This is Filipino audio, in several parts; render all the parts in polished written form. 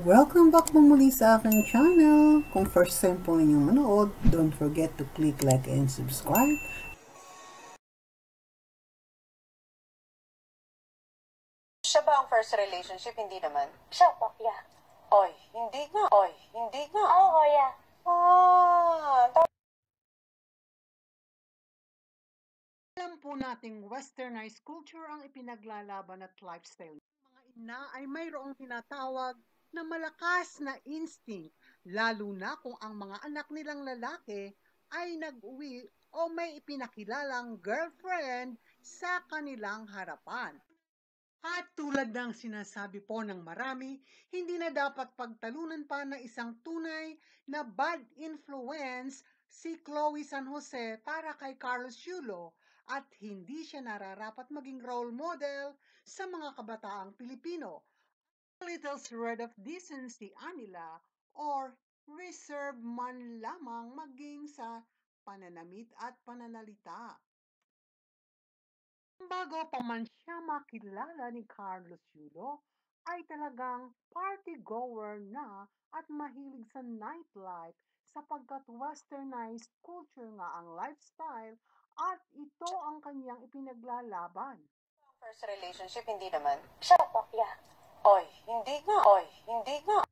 Welcome back po muli sa aking channel. Kung first time po ninyong manood, don't forget to click like and subscribe. Siya ba ang first relationship? Hindi naman. Siya po, yeah. Oy, hindi nga. Oy, hindi nga. Oo, yeah. Alam po nating westernized culture ang ipinaglalaban at lifestyle. Mga ina ay mayroong tinatawag na malakas na instinct, lalo na kung ang mga anak nilang lalaki ay nag-uwi o may ipinakilalang girlfriend sa kanilang harapan. At tulad ng sinasabi po ng marami, hindi na dapat pagtalunan pa ng isang tunay na bad influence si Chloe San Jose para kay Carlos Yulo at hindi siya nararapat maging role model sa mga kabataang Pilipino. A little shred of decency anila or reserve man lamang maging sa pananamit at pananalita. Bago pa man siya makilala ni Carlos Yulo, ay talagang party-goer na at mahilig sa nightlife sapagkat westernized culture nga ang lifestyle at ito ang kanyang ipinaglalaban. First relationship? Hindi naman. Siya po, yeah. Oy, hindi nga. Oy, hindi nga.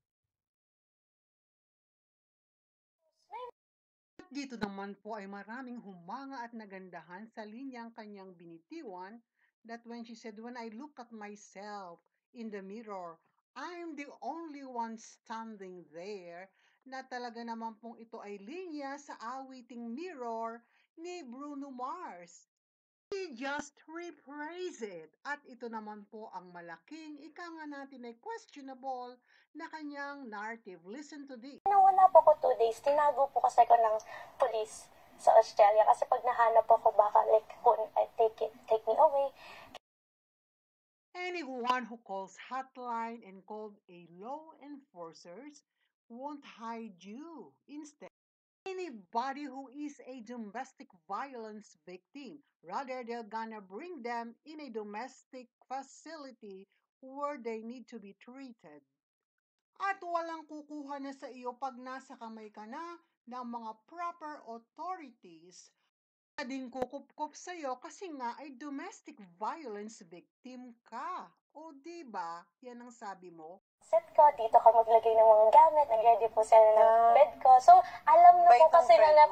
Dito naman po ay maraming humanga at nagandahan sa linyang kanyang binitiwan that when she said, "When I look at myself in the mirror, I'm the only one standing there," na talaga naman pong ito ay linya sa awiting Mirror ni Bruno Mars. We just rephrase it. At ito naman po ang malaking ika nga natin ay questionable na kanyang narrative. Listen to this. Nawala po ko 2 days. Tinago po kasi ko ng police sa Australia. Kasi pag nahanap po ko, baka like, kung take me away. Anyone who calls hotline and called a law enforcers won't hide you. Instead, anybody who is a domestic violence victim, rather they're gonna bring them in a domestic facility where they need to be treated. At walang kukuha na sa iyo pag nasa kamay ka na ng mga proper authorities. Ding kukup-kup sa iyo kasi nga ay domestic violence victim ka. O di ba? Yan ang sabi mo. Set ko, dito ka maglagay ng mga gamit, nag-ready po sila ng bed ko. So, alam na po kasi na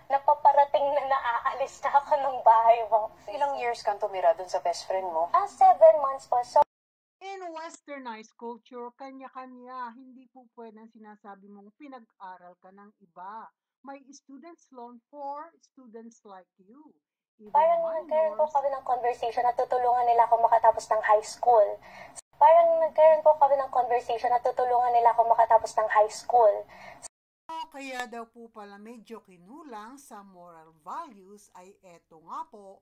napaparating na naaalis na ako ng bahay mo. Ilang years kang tumira dun sa best friend mo? 7 months po. So, in westernized culture, kanya-kanya, hindi po pwedeng sinasabi mong pinag-aral ka ng iba. May students loan for students like you. Even parang nagkaroon po kami ng conversation na tutulungan nila ako makatapos ng high school. Kaya daw po pala medyo kinulang sa moral values ay eto nga po.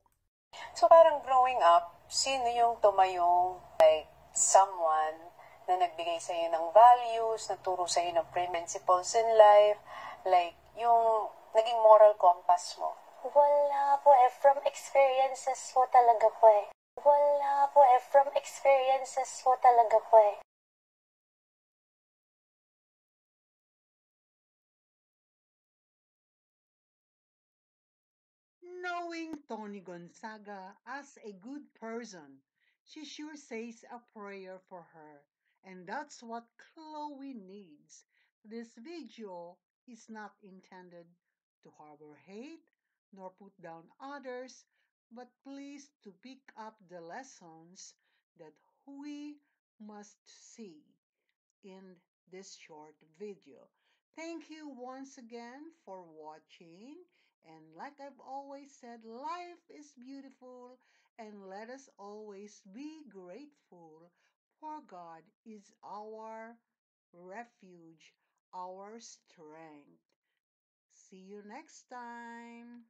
So parang growing up, sino yung tumayong like someone na nagbigay sa iyo ng values, nagturo sa iyo ng principles in life, like yung naging moral compass mo? Wala po eh. From experiences po talaga po eh. Knowing Tony Gonzaga as a good person, she sure says a prayer for her. And that's what Chloe needs. This video is not intended to harbor hate nor put down others, but please to pick up the lessons that we must see in this short video. Thank you once again for watching. And like I've always said, life is beautiful and let us always be grateful, for God is our refuge, our strength. See you next time.